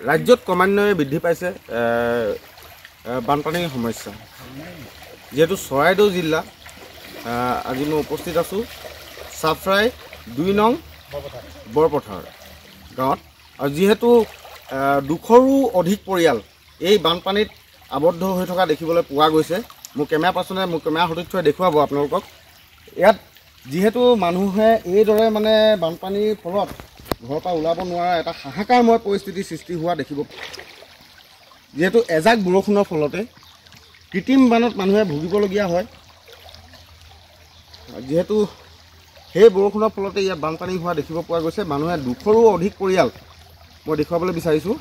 ৰাজ্যত ক্ৰমান্বয়ে বৃদ্ধি পাইছে বানপানীৰ সমস্যা। যেহেতু চৰাইদেউ জিলা আজি মই উপস্থিত আছোঁ চাফৰাই 2 নং বৰপথাৰ গাঁৱত, আৰু যিহেতু 200ৰো অধিক পৰিয়াল এই বানপানীত আবদ্ধ হৈ থকা দেখিবলৈ পোৱা গৈছে। মোৰ কেমেৰা পাৰ্চনে মোৰ কেমেৰা সতীৰ্থই দেখুৱাব আপোনালোকক। ইয়াত যিহেতু মানুহে এইদৰে মানে বানপানীৰ ফলত ঘৰৰ পৰা ওলাব নোৱাৰা এটা হাহাকাৰময় পৰিস্থিতিৰ সৃষ্টি হোৱা দেখিব। যিহেতু এজাক বৰষুণৰ ফলতে কৃত্ৰিম বানত মানুহে ভুগিবলগীয়া হয়। যিহেতু সেই বৰষুণৰ ফলতে ইয়াত বানপানী হোৱা দেখিব পোৱা গৈছে। মানুহে 200ৰো অধিক পৰিয়াল মই দেখুৱাবলৈ বিচাৰিছোঁ।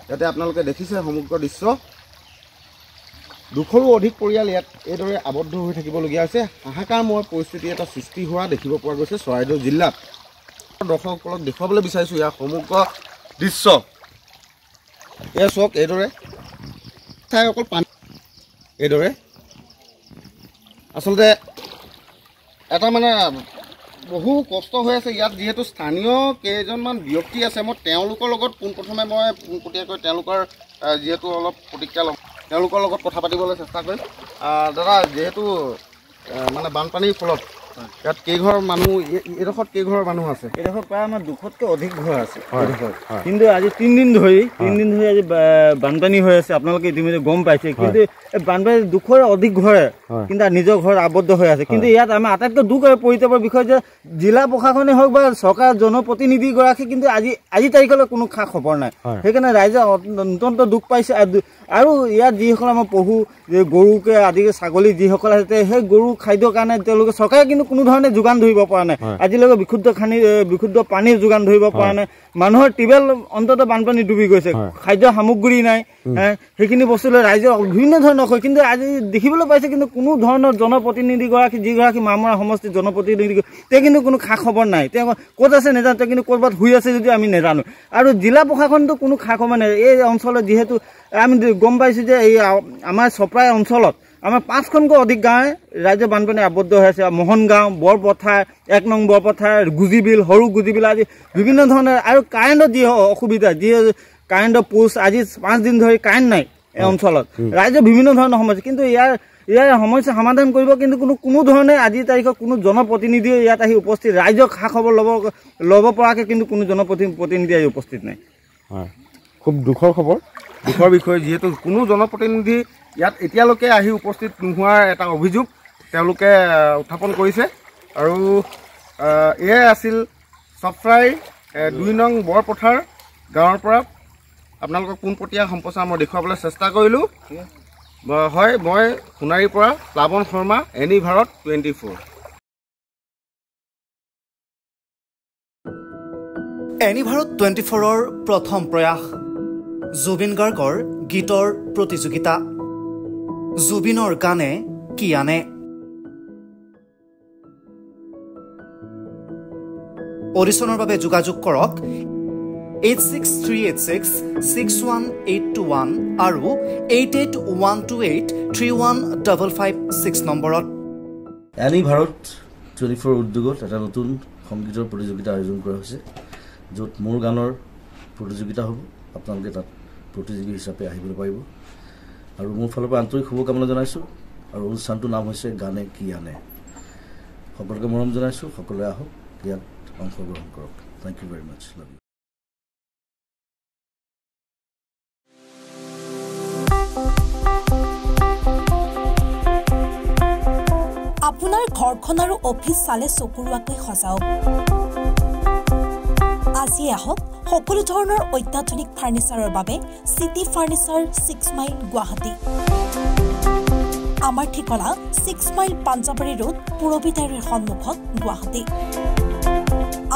ইয়াতে আপোনালোকে দেখিছে সমগ্ৰ দৃশ্য। 200ৰো অধিক পৰিয়াল ইয়াত এইদৰে আবদ্ধ হৈ থাকিবলগীয়া হৈছে। হাহাকাৰময় পৰিস্থিতি এটা সৃষ্টি হোৱা দেখিব পোৱা গৈছে চৰাইদেউ জিলাত। দৰ্শকসকলক দেখুৱাবলৈ বিচাৰিছোঁ ইয়াৰ সমগ্ৰ দৃশ্য। এয়া চাওক, এইদৰে ঠাই অকল পানী, এইদৰে আচলতে এটা মানে বহু কষ্ট হৈ আছে ইয়াত। যিহেতু স্থানীয় কেইজনমান ব্যক্তি আছে, মই তেওঁলোকৰ লগত পোনপ্ৰথমে মই পোনপটীয়াকৈ তেওঁলোকৰ যিহেতু অলপ প্ৰতিক্ৰিয়া ল'ম, তেওঁলোকৰ লগত কথা পাতিবলৈ চেষ্টা কৰিম। দাদা, যিহেতু মানে বানপানীৰ ফলত ইয়াত কেইঘৰ মানুহ, এইডোখৰত কেইঘৰ মানুহ আছে? এইডোখৰত প্ৰায় আমাৰ 200তকৈ অধিক ঘৰ আছে। কিন্তু আজি 3 দিন ধৰি আজি বানপানী হৈ আছে। আপোনালোকে ইতিমধ্যে গম পাইছে। কিন্তু এই বানপানী 200ৰ অধিক ঘৰে কিন্তু নিজৰ ঘৰত আবদ্ধ হৈ আছে। কিন্তু ইয়াত আমাৰ আটাইতকৈ দুখ আৰু পৰিতাপৰ বিষয় যে জিলা প্ৰশাসনে হওক বা চৰকাৰৰ জনপ্ৰতিনিধিগৰাকী কিন্তু আজি তাৰিখলৈ কোনো খা খবৰ নাই। সেইকাৰণে ৰাইজে অত্যন্ত দুখ পাইছে। আৰু ইয়াত যিসকল আমাৰ পশু গৰুকে আদি ছাগলী যিসকল আছে, সেই গৰু খাদ্যৰ কাৰণে তেওঁলোকে চৰকাৰে কিন্তু কোনো ধৰণে যোগান ধৰিব পৰা নাই। আজিলৈকে বিশুদ্ধ পানীৰ যোগান ধৰিব পৰা নাই। মানুহৰ টিউবেল অন্তত বানপানী ডুবি গৈছে, খাদ্য সামগ্ৰী নাই। সেইখিনি বস্তুলৈ ৰাইজে বিভিন্ন ধৰণৰ হয়। কিন্তু আজি দেখিবলৈ পাইছে কিন্তু কোনো ধৰণৰ জনপ্ৰতিনিধিগৰাকী, যিগৰাকী মামৰা সমষ্টিৰ জনপ্ৰতিনিধি, তেওঁ কিন্তু কোনো খা খবৰ নাই। তেওঁ ক'ত আছে নাজানো, তেওঁ কিন্তু ক'ৰবাত শুই আছে যদিও আমি নাজানো। আৰু জিলা প্ৰশাসনটো কোনো খা খবৰ নাই। এই অঞ্চলত যিহেতু আমি গম পাইছোঁ যে এই আমাৰ চপৰাই অঞ্চলত আমাৰ 5খনকৈ অধিক গাঁৱে ৰাজ্য বানপানী আবদ্ধ হৈ আছে। মোহন গাঁও, বৰপথাৰ, 1 নং বৰপথাৰ, গুজিবিল, সৰু গুজিবিল আদি বিভিন্ন ধৰণৰ। আৰু কাৰেণ্টৰ যি অসুবিধা, যি কাৰেণ্টৰ পোষ্ট, আজি 5 দিন ধৰি কাৰেণ্ট নাই এই অঞ্চলত। ৰাইজৰ বিভিন্ন ধৰণৰ সমস্যা। কিন্তু ইয়াৰ সমস্যা সমাধান কৰিব কিন্তু কোনো ধৰণে আজিৰ তাৰিখত কোনো জনপ্ৰতিনিধিয়ে ইয়াত আহি উপস্থিত, ৰাইজক খা খবৰ ল'ব পৰাকৈ কিন্তু কোনো জনপ্ৰতিনিধি আহি উপস্থিত নাই। খুব দুখৰ খবৰ, দুখৰ বিষয়। যিহেতু কোনো জনপ্ৰতিনিধি ইয়াত এতিয়ালৈকে আহি উপস্থিত নোহোৱাৰ এটা অভিযোগ তেওঁলোকে উত্থাপন কৰিছে। আৰু এয়াই আছিল চাফৰাই 2 নং বৰপথাৰ গাঁৱৰ পৰা আপোনালোকক পোনপটীয়া সম্প্ৰচাৰ মই দেখুৱাবলৈ চেষ্টা কৰিলোঁ। হয়, মই সোণাৰীৰ পৰা প্লাৱন শৰ্মা, এনি ভাৰত 24। এনি ভাৰত 24ৰ প্ৰথম প্ৰয়াস জুবিন গাৰ্গৰ গীতৰ প্ৰতিযোগিতা। জুবিনৰ গানে কি আনে। অডিশ্যনৰ বাবে যোগাযোগ কৰক 8638661821 আৰু 8812831556 নম্বৰত। এনি ভাৰত 24 উদ্যোগত এটা নতুন সংগীতৰ প্ৰতিযোগিতা আয়োজন কৰা হৈছে, য'ত মোৰ গানৰ প্ৰতিযোগিতা হ'ব। আপোনালোকে তাত প্ৰতিযোগী হিচাপে আহিবলৈ পাৰিব। আৰু মোৰ ফালৰ পৰা আন্তৰিক শুভকামনা জনাইছোঁ। আৰু অনুষ্ঠানটোৰ নাম হৈছে গানে কি আনে। সকলোকে মৰম জনাইছোঁ। সকলোৱে আহক, ইয়াত অংশগ্ৰহণ কৰক। Thank you very much. Love you. আপোনাৰ ঘৰখন আৰু অফিচ চালে চকুৰোৱাকৈ সজাওক। আজি আহক সকলো ধৰণৰ অত্যাধুনিক ফাৰ্নিচাৰৰ বাবে চিটি ফাৰ্নিচাৰ 6 মাইল গুৱাহাটী। আমাৰ ঠিকনা 6 মাইল পাঞ্জাবাৰী ৰোড, পুৰবিতাৰীৰ সন্মুখত, গুৱাহাটী।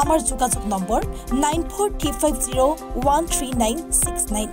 আমাৰ যোগাযোগ নম্বৰ 9435013969।